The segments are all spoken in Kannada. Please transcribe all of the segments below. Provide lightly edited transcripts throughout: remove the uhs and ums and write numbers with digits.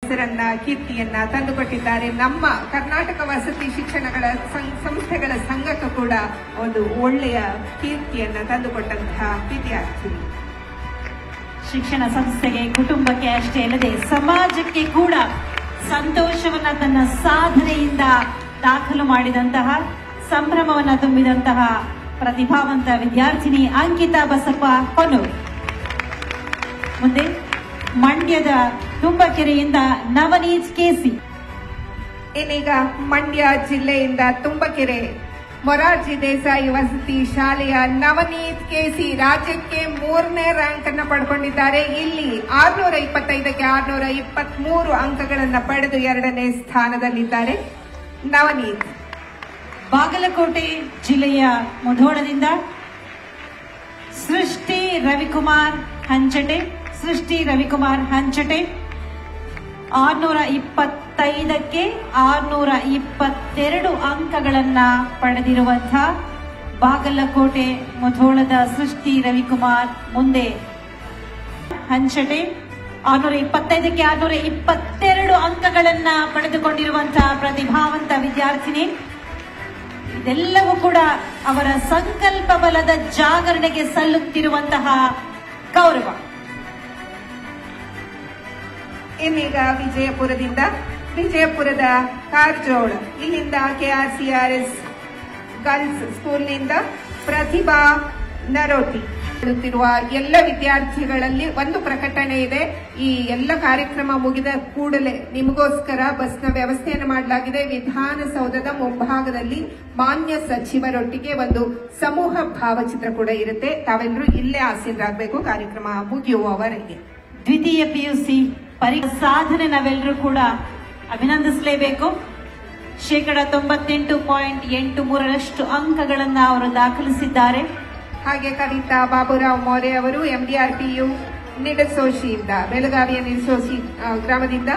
ಹೆಸರನ್ನ ಕೀರ್ತಿಯನ್ನ ತಂದುಕೊಟ್ಟಿದ್ದಾರೆ. ನಮ್ಮ ಕರ್ನಾಟಕ ವಸತಿ ಶಿಕ್ಷಣಗಳ ಸಂಸ್ಥೆಗಳ ಸಂಘಕ್ಕೂ ಕೂಡ ಒಂದು ಒಳ್ಳೆಯ ಕೀರ್ತಿಯನ್ನ ತಂದುಕೊಟ್ಟಂತಹ ವಿದ್ಯಾರ್ಥಿ. ಶಿಕ್ಷಣ ಸಂಸ್ಥೆಗೆ, ಕುಟುಂಬಕ್ಕೆ ಅಷ್ಟೇ ಅಲ್ಲದೆ ಸಮಾಜಕ್ಕೆ ಕೂಡ ಸಂತೋಷವನ್ನ ತನ್ನ ಸಾಧನೆಯಿಂದ ದಾಖಲು ಮಾಡಿದಂತಹ, ಸಂಭ್ರಮವನ್ನ ತುಂಬಿದಂತಹ ಪ್ರತಿಭಾವಂತ ವಿದ್ಯಾರ್ಥಿನಿ ಅಂಕಿತಾ ಬಸಪ್ಪ ಹೊನ್ನೂರು. ಮುಂದೆ ಮಂಡ್ಯದ ತುಂಬಕೆರೆಯಿಂದ ನವನೀತ್ ಕೆಸಿ. ಇನ್ನೀಗ ಮಂಡ್ಯ ಜಿಲ್ಲೆಯಿಂದ ತುಂಬಕೆರೆ ಮೊರಾರ್ಜಿ ದೇಸಾಯಿ ವಸತಿ ಶಾಲೆಯ ನವನೀತ್ ಕೆಸಿ ರಾಜ್ಯಕ್ಕೆ 3ನೇ ರ್ಯಾಂಕ್ ಅನ್ನು ಪಡ್ಕೊಂಡಿದ್ದಾರೆ. ಇಲ್ಲಿ 625ಕ್ಕೆ 623 ಅಂಕಗಳನ್ನು ಪಡೆದು 2ನೇ ಸ್ಥಾನದಲ್ಲಿದ್ದಾರೆ ನವನೀತ್. ಬಾಗಲಕೋಟೆ ಜಿಲ್ಲೆಯ ಮುಧೋಳದಿಂದ ಸೃಷ್ಟಿ ರವಿಕುಮಾರ್ ಹಂಚಟೆ 625ಕ್ಕೆ 622 ಅಂಕಗಳನ್ನ ಪಡೆದಿರುವಂತಹ ಬಾಗಲಕೋಟೆ ಮುಧೋಳದ ಸೃಷ್ಟಿ ರವಿಕುಮಾರ್. ಮುಂದೆ ಹಂಚಟೆ 625ಕ್ಕೆ 622 ಅಂಕಗಳನ್ನ ಪಡೆದುಕೊಂಡಿರುವಂತಹ ಪ್ರತಿಭಾವಂತ ವಿದ್ಯಾರ್ಥಿನಿ. ಇದೆಲ್ಲವೂ ಕೂಡ ಅವರ ಸಂಕಲ್ಪ ಬಲದ ಜಾಗರಣೆಗೆ ಸಲ್ಲುತ್ತಿರುವಂತಹ ಗೌರವ. ಇನ್ನೀಗ ವಿಜಯಪುರದ ಕಾರಜೋಳ ಇಲ್ಲಿಂದ KRCRS ಗರ್ಲ್ಸ್ ಸ್ಕೂಲ್ನಿಂದ ಪ್ರತಿಭಾ ನರೋಟಿ. ಎಲ್ಲ ವಿದ್ಯಾರ್ಥಿಗಳಲ್ಲಿ ಒಂದು ಪ್ರಕಟಣೆ ಇದೆ. ಈ ಎಲ್ಲ ಕಾರ್ಯಕ್ರಮ ಮುಗಿದ ಕೂಡಲೇ ನಿಮಗೋಸ್ಕರ ಬಸ್ನ ವ್ಯವಸ್ಥೆಯನ್ನು ಮಾಡಲಾಗಿದೆ. ವಿಧಾನಸೌಧದ ಮುಂಭಾಗದಲ್ಲಿ ಮಾನ್ಯ ಸಚಿವರೊಟ್ಟಿಗೆ ಒಂದು ಸಮೂಹ ಭಾವಚಿತ್ರ ಕೂಡ ಇರುತ್ತೆ. ತಾವೆಲ್ಲರೂ ಇಲ್ಲೇ ಆಸೀನರಾಗಬೇಕು ಕಾರ್ಯಕ್ರಮ ಮುಗಿಯುವವರೆಗೆ. ದ್ವಿತೀಯ PUC ಸಾಧನೆ ನಾವೆಲ್ಲರೂ ಕೂಡ ಅಭಿನಂದಿಸಲೇಬೇಕು. 98.83% ಅಂಕಗಳನ್ನ ಅವರು ದಾಖಲಿಸಿದ್ದಾರೆ. ಹಾಗೆ ಕವಿತಾ ಬಾಬುರಾವ್ ಮೋರೆ ಅವರು MDRPU ನಿಡಸೋಶಿಯಿಂದ, ಬೆಳಗಾವಿಯ ನಿಡಸೋಶಿ ಗ್ರಾಮದಿಂದ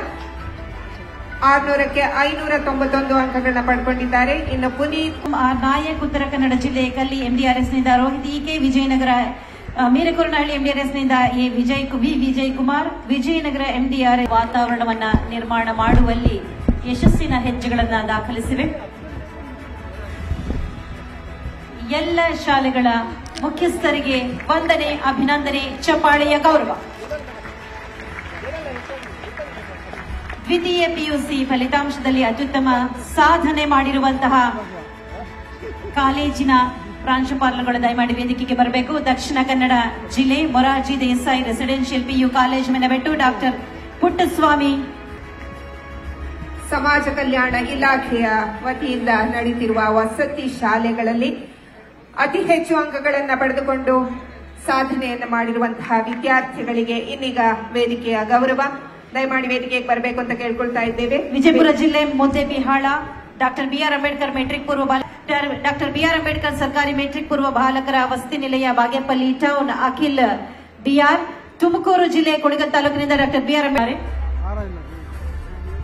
600ಕ್ಕೆ 591 ಅಂಕಗಳನ್ನ ಪಡ್ಕೊಂಡಿದ್ದಾರೆ. ಇನ್ನು ಪುನೀತ್ ನಾಯಕ್ ಉತ್ತರ ಕನ್ನಡ ಜಿಲ್ಲೆ ಕಲ್ಲಿ MDRSನಿಂದ ರೋಹಿತ್ EK, ವಿಜಯನಗರ ಮೀರಕೂರನಹಳ್ಳಿ MDRSನಿಂದ ವಿಜಯ್ ಕುಮಾರ್, ವಿಜಯನಗರ MDRS ವಾತಾವರಣವನ್ನ ನಿರ್ಮಾಣ ಮಾಡುವಲ್ಲಿ ಯಶಸ್ಸಿನ ಹೆಜ್ಜೆಗಳನ್ನ ದಾಖಲಿಸಿವೆ. ಎಲ್ಲ ಶಾಲೆಗಳ ಮುಖ್ಯಸ್ಥರಿಗೆ ವಂದನೆ, ಅಭಿನಂದನೆ, ಚಪ್ಪಾಳೆಯ ಗೌರವ. ದ್ವಿತೀಯ PUC ಫಲಿತಾಂಶದಲ್ಲಿ ಅತ್ಯುತ್ತಮ ಸಾಧನೆ ಮಾಡಿರುವಂತಹ ಕಾಲೇಜಿನ ಪ್ರಾಂಶುಪಾಲರುಗಳು ದಯಮಾಡಿ ವೇದಿಕೆಗೆ ಬರಬೇಕು. ದಕ್ಷಿಣ ಕನ್ನಡ ಜಿಲ್ಲೆ Morarji Desai residential PU college Menabettu doctor Puttaswamy. ಸಮಾಜ ಕಲ್ಯಾಣ ಇಲಾಖೆಯ ವತಿಯಿಂದ ನಡೆಯುತ್ತಿರುವ ವಸತಿ ಶಾಲೆಗಳಲ್ಲಿ ಅತಿ ಹೆಚ್ಚು ಅಂಕಗಳನ್ನು ಪಡೆದುಕೊಂಡು ಸಾಧನೆಯನ್ನು ಮಾಡಿರುವಂತಹ ವಿದ್ಯಾರ್ಥಿಗಳಿಗೆ ಇನ್ನೀಗ ವೇದಿಕೆಯ ಗೌರವ. ದಯಮಾಡಿ ವೇದಿಕೆಗೆ ಬರಬೇಕು ಅಂತ ಕೇಳ್ಕೊಳ್ತಾ ಇದ್ದೇವೆ. ವಿಜಯಪುರ ಜಿಲ್ಲೆ Muddebihal doctor BR Ambedkar metric ಪೂರ್ವ ಡಾಕ್ಟರ್ BR ಅಂಬೇಡ್ಕರ್ ಸರ್ಕಾರಿ ಮೆಟ್ರಿಕ್ ಪೂರ್ವ ಬಾಲಕರ ವಸತಿ ನಿಲಯ ಬಾಗೇಪಲ್ಲಿ ಟೌನ್ ಅಖಿಲ್ BR. ತುಮಕೂರು ಜಿಲ್ಲೆ ಕುಣಿಗಲ್ ತಾಲೂಕಿನಿಂದ ಡಾಕ್ಟರ್ BR ಅಂಬೇಡ್ಕರ್.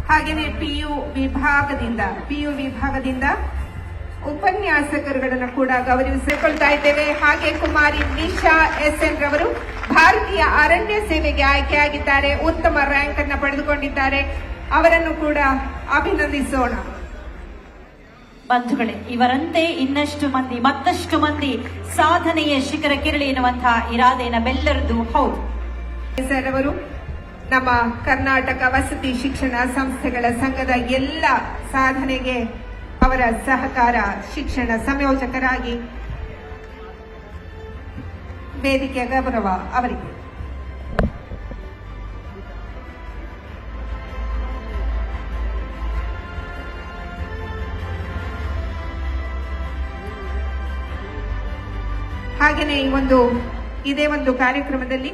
ಹಾಗೆಯೇ PU ವಿಭಾಗದಿಂದ ಉಪನ್ಯಾಸಕರುಗಳನ್ನು ಕೂಡ ಗೌರವಿಸಿಕೊಳ್ತಾ ಇದ್ದೇವೆ. ಹಾಗೆ ಕುಮಾರಿ ನಿಶಾ SN ರವರು ಭಾರತೀಯ ಅರಣ್ಯ ಸೇವೆಗೆ ಆಯ್ಕೆಯಾಗಿದ್ದಾರೆ. ಉತ್ತಮ ರ್ಯಾಂಕ್ ಅನ್ನು ಪಡೆದುಕೊಂಡಿದ್ದಾರೆ. ಅವರನ್ನು ಕೂಡ ಅಭಿನಂದಿಸೋಣ. ಬಂಧುಗಳೇ, ಇವರಂತೆ ಮತ್ತಷ್ಟು ಮಂದಿ ಸಾಧನೆಯ ಶಿಖರಕ್ಕಿರಲಿ ಎನ್ನುವಂತಹ ಇರಾದೆ ನಮ್ಮೆಲ್ಲರದು ಹೌದು. ಸರ್ ಅವರು ನಮ್ಮ ಕರ್ನಾಟಕ ವಸತಿ ಶಿಕ್ಷಣ ಸಂಸ್ಥೆಗಳ ಸಂಘದ ಎಲ್ಲ ಸಾಧನೆಗೆ ಅವರ ಸಹಕಾರ, ಶಿಕ್ಷಣ ಸಂಯೋಜಕರಾಗಿ ವೇದಿಕೆಯ ಗೌರವ ಅವರಿಗೆ. ಹಾಗೆಯೇ ಇದೇ ಒಂದು ಕಾರ್ಯಕ್ರಮದಲ್ಲಿ